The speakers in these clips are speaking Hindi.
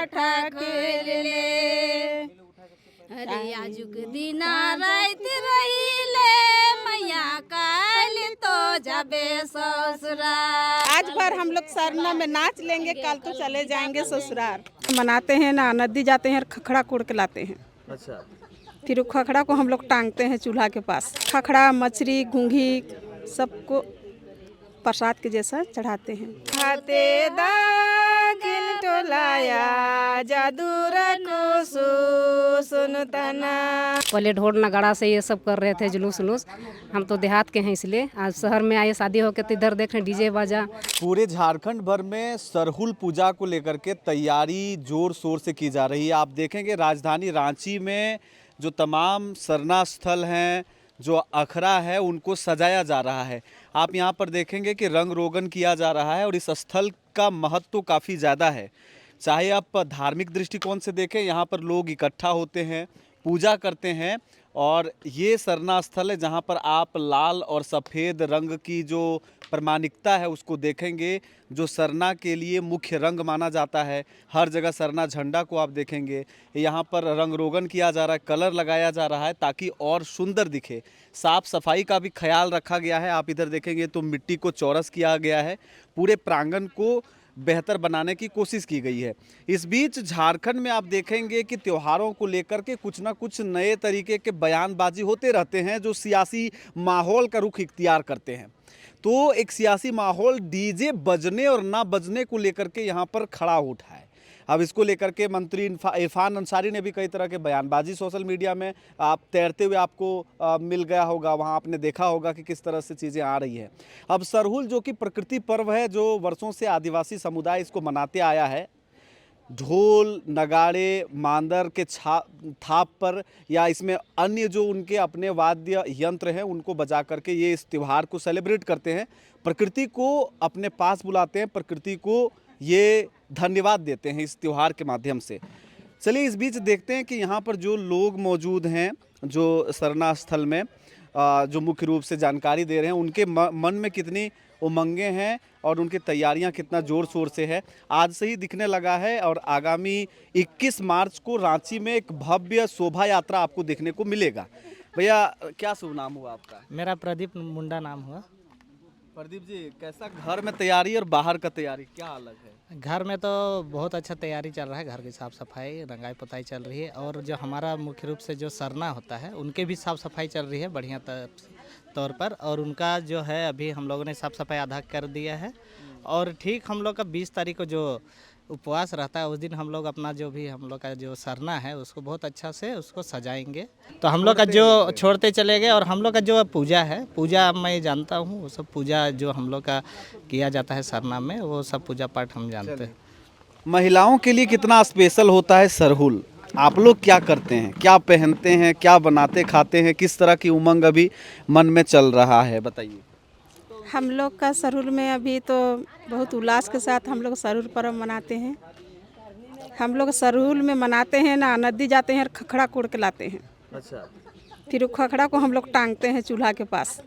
मठा खेल ले। अरे आजुक दिना रात रहिले मैया काल तो जाबे ससुराल। आज भर हम लोग सरना में नाच लेंगे, कल तो चले जाएंगे ससुराल। मनाते हैं ना, नदी जाते हैं, खखड़ा कोड़ के लाते हैं। अच्छा, फिर वो खखड़ा को हम लोग टांगते हैं चूल्हा के पास। खखड़ा, मछली, घूंघी सबको प्रसाद के जैसा चढ़ाते हैं। खाते दागिन टोलाया जादूर को सुनतना। पहले ढोल नगाड़ा से ये सब कर रहे थे, जुलूस उलूस। हम तो देहात के हैं, इसलिए आज शहर में आए शादी होकर तो इधर देख रहे हैं डीजे बाजा। पूरे झारखंड भर में सरहुल पूजा को लेकर के तैयारी जोर शोर से की जा रही है। आप देखेंगे राजधानी रांची में जो तमाम सरना स्थल हैं, जो अखड़ा है, उनको सजाया जा रहा है। आप यहाँ पर देखेंगे कि रंग रोगन किया जा रहा है और इस स्थल का महत्व तो काफ़ी ज़्यादा है। चाहे आप धार्मिक दृष्टिकोण से देखें, यहाँ पर लोग इकट्ठा होते हैं, पूजा करते हैं और ये सरना स्थल है जहाँ पर आप लाल और सफ़ेद रंग की जो प्रामाणिकता है उसको देखेंगे, जो सरना के लिए मुख्य रंग माना जाता है। हर जगह सरना झंडा को आप देखेंगे। यहाँ पर रंग रोगन किया जा रहा है, कलर लगाया जा रहा है ताकि और सुंदर दिखे। साफ़ सफाई का भी ख्याल रखा गया है। आप इधर देखेंगे तो मिट्टी को चौरस किया गया है, पूरे प्रांगण को बेहतर बनाने की कोशिश की गई है। इस बीच झारखंड में आप देखेंगे कि त्योहारों को लेकर के कुछ ना कुछ नए तरीके के बयानबाजी होते रहते हैं, जो सियासी माहौल का रुख इख्तियार करते हैं। तो एक सियासी माहौल डीजे बजने और ना बजने को लेकर के यहाँ पर खड़ा उठा है। अब इसको लेकर के मंत्री इरफान अंसारी ने भी कई तरह के बयानबाजी सोशल मीडिया में आप तैरते हुए आपको मिल गया होगा, वहाँ आपने देखा होगा कि किस तरह से चीज़ें आ रही हैं। अब सरहुल जो कि प्रकृति पर्व है, जो वर्षों से आदिवासी समुदाय इसको मनाते आया है, ढोल नगाड़े मांदर के थाप पर या इसमें अन्य जो उनके अपने वाद्य यंत्र हैं उनको बजा करके ये इस त्यौहार को सेलिब्रेट करते हैं, प्रकृति को अपने पास बुलाते हैं, प्रकृति को ये धन्यवाद देते हैं इस त्यौहार के माध्यम से। चलिए इस बीच देखते हैं कि यहाँ पर जो लोग मौजूद हैं, जो सरना स्थल में जो मुख्य रूप से जानकारी दे रहे हैं, उनके मन में कितनी उमंगें हैं और उनकी तैयारियां कितना ज़ोर शोर से है, आज से ही दिखने लगा है। और आगामी 21 मार्च को रांची में एक भव्य शोभा यात्रा आपको देखने को मिलेगा। भैया क्या शुभ नाम हुआ आपका? मेरा प्रदीप मुंडा नाम हुआ। प्रदीप जी, कैसा घर में तैयारी और बाहर का तैयारी क्या अलग है? घर में तो बहुत अच्छा तैयारी चल रहा है, घर की साफ़ सफाई रंगाई पुताई चल रही है। और जो हमारा मुख्य रूप से जो सरना होता है उनके भी साफ़ सफाई चल रही है बढ़िया तौर पर। और उनका जो है अभी हम लोगों ने साफ़ सफाई आधा कर दिया है। और ठीक हम लोग का 20 तारीख को जो उपवास रहता है उस दिन हम लोग अपना जो भी हम लोग का जो सरना है उसको बहुत अच्छा से उसको सजाएंगे। तो हम लोग का जो छोड़ते चले गए। और हम लोग का जो पूजा है, पूजा मैं जानता हूँ, वो सब पूजा जो हम लोग का किया जाता है सरना में, वो सब पूजा पाठ हम जानते हैं। महिलाओं के लिए कितना स्पेशल होता है सरहुल? आप लोग क्या करते हैं, क्या पहनते हैं, क्या बनाते खाते हैं, किस तरह की उमंग अभी मन में चल रहा है, बताइए। हम लोग का सरहुल में अभी तो बहुत उल्लास के साथ हम लोग सरहुल पर्व मनाते हैं। हम लोग सरहुल में मनाते हैं ना, नदी जाते हैं, खखड़ा कोड़ के लाते हैं। अच्छा, फिर वो खखड़ा को हम लोग टांगते हैं चूल्हा के पास।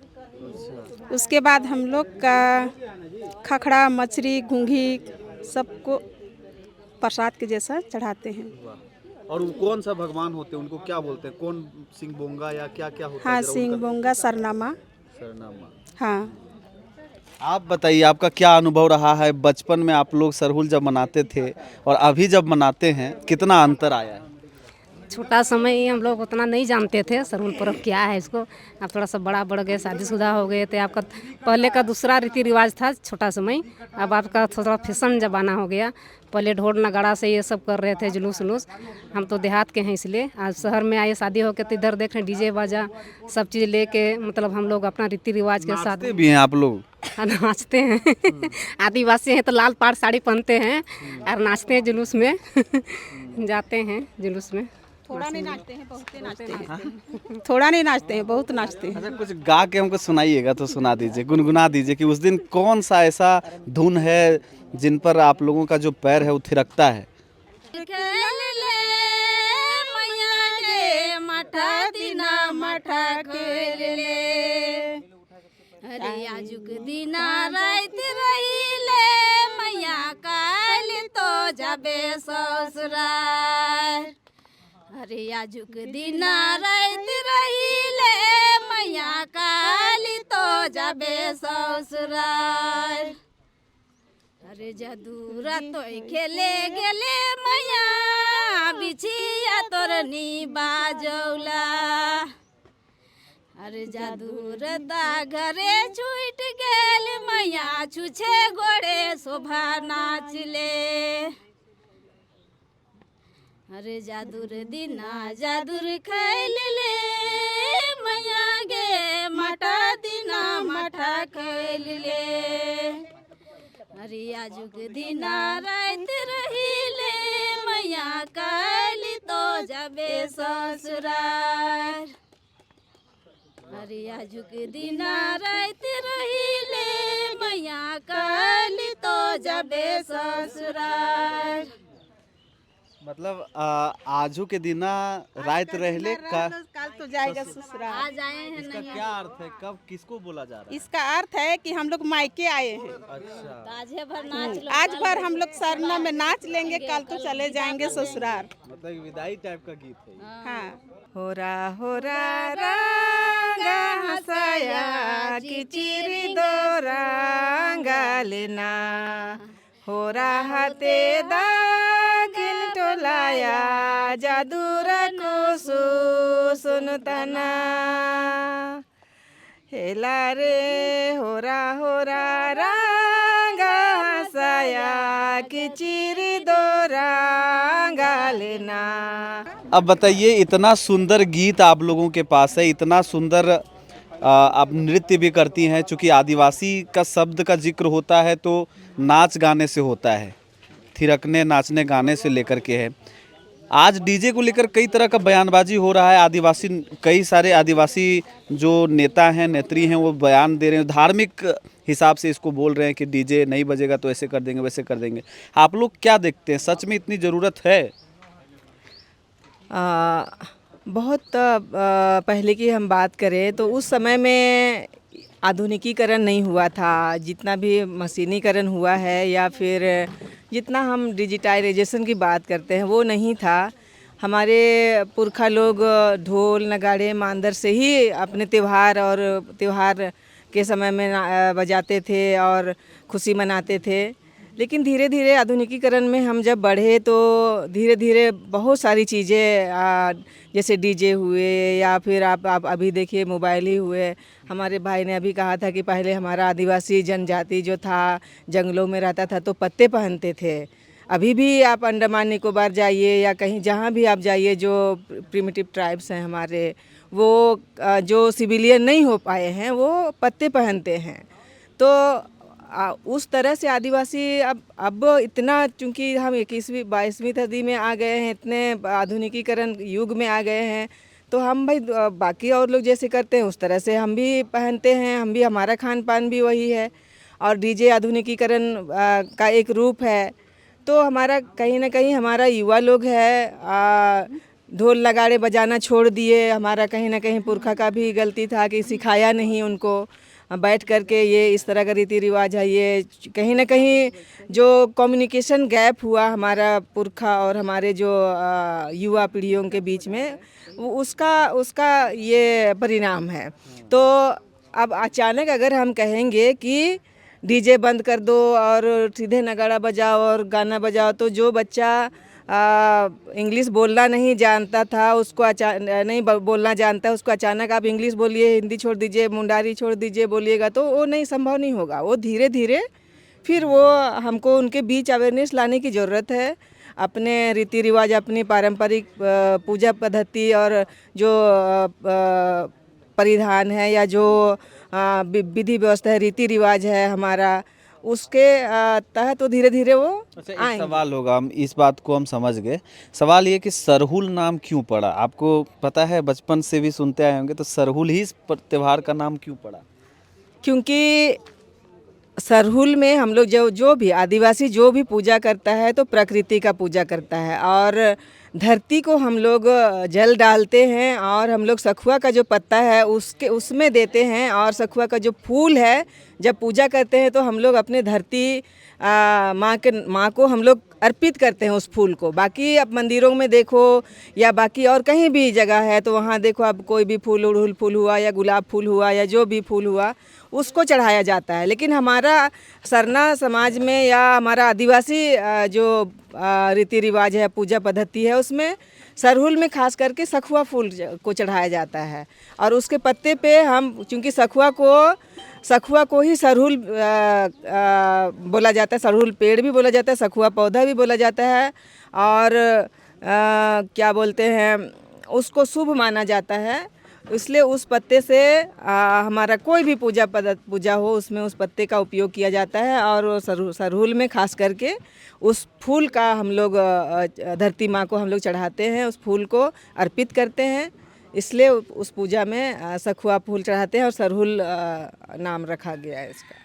उसके बाद हम लोग का खखड़ा, मछली, घूंघी सबको प्रसाद के जैसा चढ़ाते हैं। और वो कौन सा भगवान होते हैं, उनको क्या बोलते हैं? कौन सिंह बोंगा या क्या क्या होता है? हाँ, सिंह बोंगा, सरनामा। सरनामा। हाँ, आप बताइए, आपका क्या अनुभव रहा है? बचपन में आप लोग सरहुल जब मनाते थे और अभी जब मनाते हैं, कितना अंतर आया है? छोटा समय हम लोग उतना नहीं जानते थे सरहुल पर्व क्या है इसको। अब थोड़ा सा बड़ा बढ़ गए, शादीशुदा हो गए थे। आपका पहले का दूसरा रीति रिवाज था छोटा समय, अब आपका थोड़ा फैशन जमाना हो गया। पहले ढोल नगाड़ा से ये सब कर रहे थे, जुलूस उलूस। हम तो देहात के हैं, इसलिए आज शहर में आए शादी होकर तो इधर देख रहे हैं डीजे बाजा सब चीज़ लेके, मतलब हम लोग अपना रीति रिवाज के साथ नाचते भी हैं आप लोग? नाचते हैं। आदिवासी हैं तो लाल पाड़ साड़ी पहनते हैं और नाचते हैं जुलूस में। जाते हैं जुलूस में। थोड़ा नहीं नाचते हैं, बहुत नाचते हैं। थोड़ा नहीं नाचते हैं, बहुत नाचते हैं। अच्छा, कुछ गा के हमको सुनाइएगा तो सुना दीजिए, गुनगुना दीजिए कि उस दिन कौन सा ऐसा धुन है जिन पर आप लोगों का जो पैर है वो थिरकता है। खेल ले मैया के मठा दिना मठा खेल ले। अरे आजुक दिना रात रहिले मैया काल तो जाबे जाबे ससुरार। अरे आजुक दिना रात रहिले मैया काली तो जाबे ससुरार। अरे जदूरा तो खेले गेले मैया बिछिया तोरनी बाजौला। अरे जादूर दा घरे छूट गेल मैया छुछे गोड़े शोभा नाचले। अरे जादूर दिना जादूर खैल ले मैया गे माठा दिना माठा खैल ले। अरे आजुक दिना रात रहिले मैया काली तो जाबे ससुरार। अरे आजुक दिना रात रहिले मैया काली तो जाबे ससुरार। मतलब आजू के दिना रात रहले का काल तो जाएगा ससुराल। आ जाए हैं इसका नहीं क्या अर्थ है, कब किसको बोला जा रहा है? इसका अर्थ है कि हम लोग मायके आए हैं। अच्छा, आज भर नाच लो। आज भर हम लोग सरना में नाच लेंगे, कल तो चले जाएंगे ससुराल। मतलब विदाई टाइप का गीत है ये। हाँ। होरा रंगा हंसाया किचिरी दो रंगा लेना। होरा हाथे दागिन टोलाया जादूरा को सुनतना। हेला रे होरा रंगा हंसाया किचिरी दो रंगा लेना। अब बताइए, इतना सुंदर गीत आप लोगों के पास है, इतना सुंदर आप नृत्य भी करती हैं। चूँकि आदिवासी का शब्द का जिक्र होता है तो नाच गाने से होता है, थिरकने नाचने गाने से लेकर के है। आज डीजे को लेकर कई तरह का बयानबाजी हो रहा है। आदिवासी, कई सारे आदिवासी जो नेता हैं, नेत्री हैं, वो बयान दे रहे हैं, धार्मिक हिसाब से इसको बोल रहे हैं कि डीजे नहीं बजेगा तो ऐसे कर देंगे वैसे कर देंगे। आप लोग क्या देखते हैं, सच में इतनी ज़रूरत है? बहुत पहले की हम बात करें तो उस समय में आधुनिकीकरण नहीं हुआ था। जितना भी मशीनीकरण हुआ है या फिर जितना हम डिजिटाइजेशन की बात करते हैं वो नहीं था। हमारे पुरखा लोग ढोल नगाड़े मांदर से ही अपने त्यौहार के समय में बजाते थे और खुशी मनाते थे। लेकिन धीरे धीरे आधुनिकीकरण में हम जब बढ़े तो धीरे धीरे बहुत सारी चीज़ें जैसे डीजे हुए या फिर आप अभी देखिए मोबाइल ही हुए। हमारे भाई ने अभी कहा था कि पहले हमारा आदिवासी जनजाति जो था जंगलों में रहता था तो पत्ते पहनते थे। अभी भी आप अंडमान निकोबार जाइए या कहीं जहाँ भी आप जाइए, जो प्रिमिटिव ट्राइब्स हैं हमारे, वो जो सिविलियन नहीं हो पाए हैं वो पत्ते पहनते हैं। तो उस तरह से आदिवासी अब इतना, चूँकि हम 21वीं 22वीं सदी में आ गए हैं, इतने आधुनिकीकरण युग में आ गए हैं, तो हम भाई बाकी और लोग जैसे करते हैं उस तरह से हम भी पहनते हैं। हम भी, हमारा खान पान भी वही है और डीजे आधुनिकीकरण का एक रूप है। तो हमारा कहीं ना कहीं हमारा युवा लोग है ढोल नगाड़े बजाना छोड़ दिए। हमारा कहीं ना कहीं पुरखा का भी गलती था कि सिखाया नहीं उनको बैठ कर के ये इस तरह का रीति रिवाज है। ये कहीं ना कहीं जो कम्युनिकेशन गैप हुआ हमारा पुरखा और हमारे जो युवा पीढ़ियों के बीच में, उसका ये परिणाम है। तो अब अचानक अगर हम कहेंगे कि डीजे बंद कर दो और सीधे नगाड़ा बजाओ और गाना बजाओ, तो जो बच्चा इंग्लिश बोलना नहीं जानता था, उसको नहीं बोलना जानता है, उसको अचानक आप इंग्लिश बोलिए, हिंदी छोड़ दीजिए, मुंडारी छोड़ दीजिए बोलिएगा तो वो नहीं, संभव नहीं होगा। वो धीरे धीरे फिर वो हमको उनके बीच अवेयरनेस लाने की ज़रूरत है। अपने रीति रिवाज, अपनी पारंपरिक पूजा पद्धति और जो परिधान है या जो विधि व्यवस्था है, रीति रिवाज है हमारा, उसके तहत तो धीरे धीरे वो अच्छा, एक सवाल होगा, हम इस बात को हम समझ गए। सवाल ये कि सरहुल नाम क्यों पड़ा? आपको पता है, बचपन से भी सुनते आए होंगे, तो सरहुल ही इस त्यौहार का नाम क्यों पड़ा? क्योंकि सरहुल में हम लोग जो भी आदिवासी जो भी पूजा करता है तो प्रकृति का पूजा करता है, और धरती को हम लोग जल डालते हैं, और हम लोग सखुआ का जो पत्ता है उसमें देते हैं, और सखुआ का जो फूल है जब पूजा करते हैं तो हम लोग अपने धरती माँ को हम लोग अर्पित करते हैं उस फूल को। बाकी अब मंदिरों में देखो या बाकी और कहीं भी जगह है तो वहाँ देखो अब कोई भी फूल, उड़हुल फूल हुआ या गुलाब फूल हुआ या जो भी फूल हुआ उसको चढ़ाया जाता है। लेकिन हमारा सरना समाज में या हमारा आदिवासी जो रीति रिवाज है, पूजा पद्धति है, उसमें सरहुल में खास करके सखुआ फूल को चढ़ाया जाता है। और उसके पत्ते पे हम चूँकि सखुआ को ही सरहुल बोला जाता है, सरहुल पेड़ भी बोला जाता है, सखुआ पौधा भी बोला जाता है, और क्या बोलते हैं उसको शुभ माना जाता है। इसलिए उस पत्ते से हमारा कोई भी पूजा हो उसमें उस पत्ते का उपयोग किया जाता है। और सरहुल में खास करके उस फूल का हम लोग धरती माँ को हम लोग चढ़ाते हैं, उस फूल को अर्पित करते हैं। इसलिए उस पूजा में सखुआ फूल चढ़ाते हैं और सरहुल नाम रखा गया है इसका।